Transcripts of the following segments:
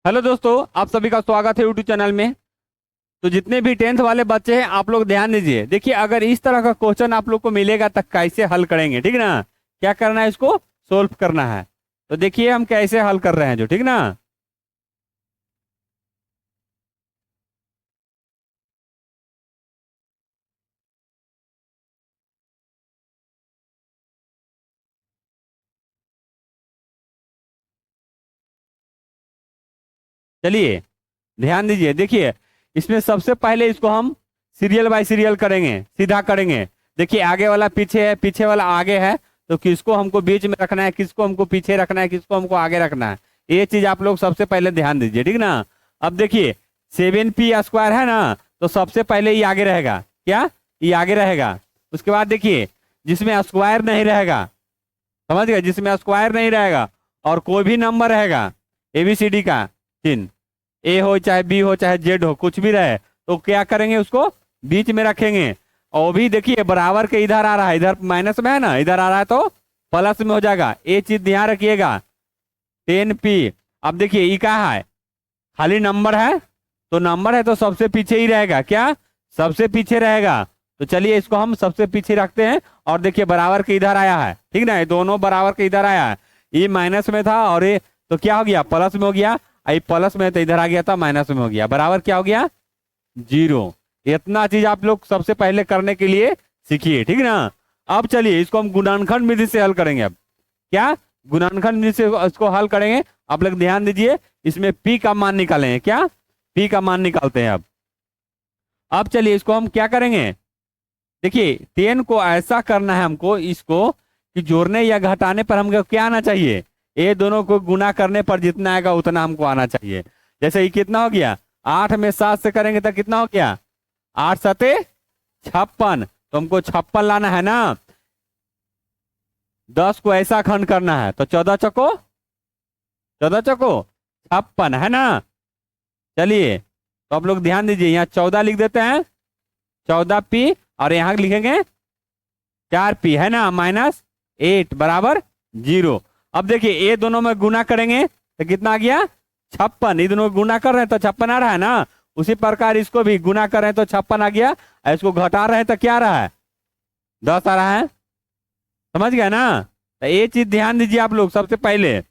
Hello दोस्तों, आप सभी का स्वागत है यूट्यूब चैनल में। तो जितने भी टेंथ वाले बच्चे हैं आप लोग ध्यान दीजिए। देखिए, अगर इस तरह का क्वेश्चन आप लोग को मिलेगा तो कैसे हल करेंगे, ठीक ना। क्या करना है, इसको सोल्व करना है। तो देखिए हम कैसे हल कर रहे हैं जो, ठीक ना। चलिए ध्यान दीजिए। देखिए, इसमें सबसे पहले इसको हम सीरियल बाय सीरियल करेंगे, सीधा करेंगे। देखिए, आगे वाला पीछे है, पीछे वाला आगे है। तो किसको हमको बीच में रखना है, किसको हमको पीछे रखना है, किसको हमको आगे रखना है, ये चीज आप लोग सबसे पहले ध्यान दीजिए, ठीक ना। अब देखिए, 7p² है ना, तो सबसे पहले ये आगे रहेगा। क्या, ये आगे रहेगा। उसके बाद देखिए, जिसमें स्क्वायर नहीं रहेगा, समझ गए, जिसमें स्क्वायर नहीं रहेगा और कोई भी नंबर रहेगा ABCD का चिन्ह, ए हो चाहे बी हो चाहे जेड हो, कुछ भी रहे, तो क्या करेंगे, उसको बीच में रखेंगे। और भी देखिए, बराबर के इधर आ रहा है, इधर माइनस में है ना, इधर आ रहा है तो प्लस में हो जाएगा। ये चीज ध्यान रखिएगा। 10p। अब देखिए, ये क्या है, खाली नंबर है, तो नंबर है तो सबसे पीछे ही रहेगा। क्या, सबसे पीछे रहेगा। तो चलिए इसको हम सबसे पीछे रखते हैं। और देखिए, बराबर के इधर आया है, ठीक ना, ये दोनों बराबर के इधर आया है। ये माइनस में था और ये तो क्या हो गया, प्लस में हो गया। ये प्लस में तो इधर आ गया था, माइनस में हो गया, बराबर क्या हो गया, 0। इतना चीज आप लोग सबसे पहले करने के लिए सीखिए, ठीक ना। अब चलिए इसको हम गुणनखंड विधि से हल करेंगे। अब क्या, गुणनखंड विधि से इसको हल करेंगे। आप लोग ध्यान दीजिए, इसमें p का मान निकालेंगे। क्या, p का मान निकालते हैं। अब चलिए इसको हम क्या करेंगे। देखिए, 10 को ऐसा करना है हमको, इसको कि जोड़ने या घटाने पर हमको क्या आना चाहिए, ये दोनों को गुना करने पर जितना आएगा उतना हमको आना चाहिए। जैसे ये कितना हो गया, 8 में 7 से करेंगे तो कितना हो गया, 8 सते 56। तो हमको 56 लाना है ना। 10 को ऐसा खंड करना है तो 14 चौको 56 है ना। चलिए, तो आप लोग ध्यान दीजिए, यहाँ 14 लिख देते हैं, 14p। और यहाँ लिखेंगे 4p, है ना, -8 बराबर 0। अब देखिए, ये दोनों में गुना करेंगे तो कितना आ गया, 56। ये दोनों में गुना कर रहे हैं तो 56 आ रहा है ना। उसी प्रकार इसको भी गुना कर रहे हैं तो 56 आ गया। और इसको घटा रहे हैं तो क्या आ रहा है, 10 आ रहा है। समझ गया ना। तो ये चीज ध्यान दीजिए आप लोग सबसे पहले।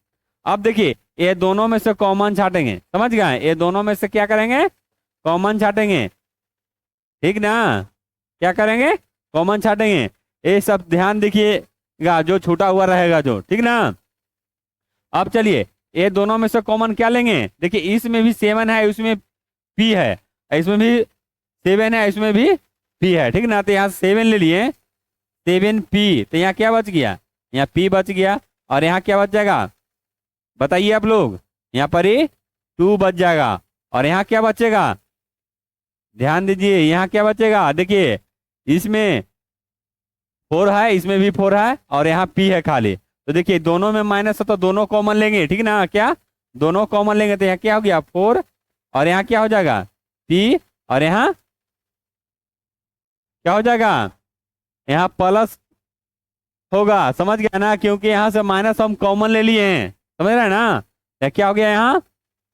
अब देखिए, ये दोनों में से कॉमन छाटेंगे, समझ गए, ये दोनों में से क्या करेंगे, कॉमन छाटेंगे, ठीक ना। क्या करेंगे, कॉमन छाटेंगे। ये सब ध्यान देखिएगा, जो छूटा हुआ रहेगा जो, ठीक ना। अब चलिए, ये दोनों में से कॉमन क्या लेंगे। देखिए, इसमें भी 7 है, उसमें p है, इसमें भी 7 है, इसमें भी p है, ठीक ना। तो यहाँ 7 ले लिए, 7p। तो यहाँ क्या बच गया, यहाँ p बच गया। और यहाँ क्या बच जाएगा, बताइए आप लोग, यहाँ पर ही 2 बच जाएगा। और यहाँ क्या बचेगा, ध्यान दीजिए, यहाँ क्या बचेगा। देखिए, इसमें 4 है, इसमें भी 4 है, और यहाँ p है खाली। तो देखिए, दोनों में माइनस है तो दोनों कॉमन लेंगे, ठीक ना। क्या, दोनों कॉमन लेंगे तो यहाँ क्या हो गया, 4। और यहाँ क्या हो जाएगा, p। और यहाँ क्या हो जाएगा, यहाँ प्लस होगा। समझ गया ना, क्योंकि यहाँ से माइनस हम कॉमन ले लिए हैं, समझ रहे हैं ना। तो क्या हो गया, यहाँ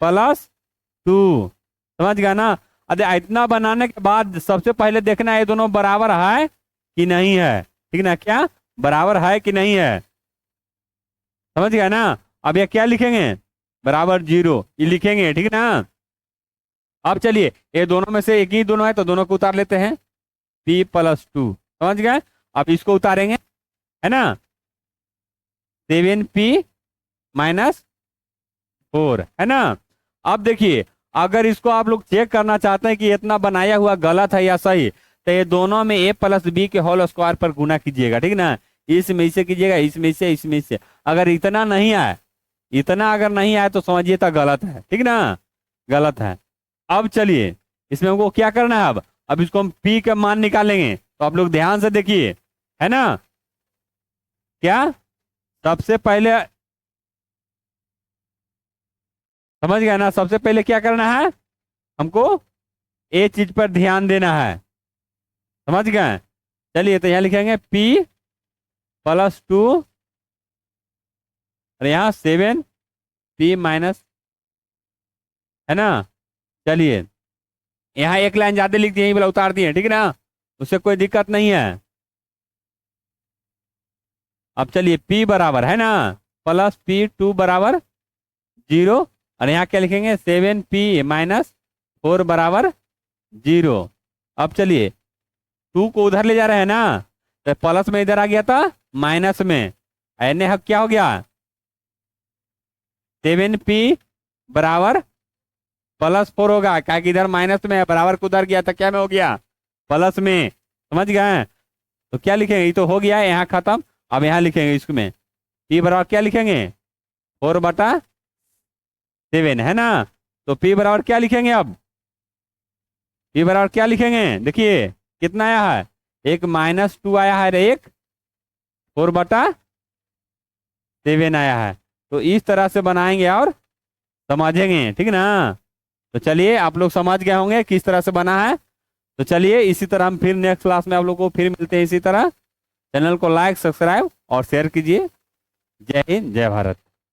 +2। समझ गया ना। अरे, इतना बनाने के बाद सबसे पहले देखना है ये दोनों बराबर है कि नहीं है, ठीक ना। क्या, बराबर है कि नहीं है, समझ गया ना। अब ये क्या लिखेंगे, बराबर 0 ये लिखेंगे, ठीक ना। अब चलिए, ये दोनों में से एक ही दोनों है तो दोनों को उतार लेते हैं, p+2। समझ गए। अब इसको उतारेंगे, है ना, 7p-4, है ना। अब देखिए, अगर इसको आप लोग चेक करना चाहते हैं कि इतना बनाया हुआ गलत है या सही, तो ये दोनों में a+b के होल स्क्वायर पर गुना कीजिएगा, ठीक ना। इसमें इसे कीजिएगा, इसमें से, इसमें से। अगर इतना नहीं आए, इतना अगर नहीं आए तो समझिए तो गलत है, ठीक ना, गलत है। अब चलिए, इसमें हमको क्या करना है। अब इसको हम p का मान निकालेंगे, तो आप लोग ध्यान से देखिए, है ना। क्या, सबसे पहले, समझ गया ना, सबसे पहले क्या करना है हमको, ए चीज पर ध्यान देना है, समझ गए। चलिए, तो यहाँ लिखेंगे p+2, और यहाँ 7p-, है ना। चलिए यहाँ एक लाइन ज्यादा लिख दिए, यही वाला उतार दिए, ठीक है ना, उससे कोई दिक्कत नहीं है। अब चलिए P बराबर है ना प्लस P2 बराबर 0, और यहाँ क्या लिखेंगे 7P माइनस 4 बराबर 0। अब चलिए 2 को उधर ले जा रहे हैं ना, तो प्लस में इधर आ गया था माइनस में, एन हक क्या हो गया 7P बराबर +4 होगा, क्या कि इधर माइनस में है, बराबर को उधर गया था, क्या में हो गया प्लस में, समझ गए। तो क्या लिखेंगे, ये तो हो गया यहाँ खत्म। अब यहाँ लिखेंगे इसमें P बराबर क्या लिखेंगे 4/7 है ना। तो P बराबर क्या लिखेंगे, अब P बराबर क्या लिखेंगे, देखिए कितना आया है, एक -2 आया है, एक 4/7 आया है। तो इस तरह से बनाएंगे और समझेंगे, ठीक है ना। तो चलिए आप लोग समझ गए होंगे किस तरह से बना है। तो चलिए इसी तरह हम फिर नेक्स्ट क्लास में आप लोग को फिर मिलते हैं इसी तरह। चैनल को लाइक सब्सक्राइब और शेयर कीजिए। जय हिंद जय भारत।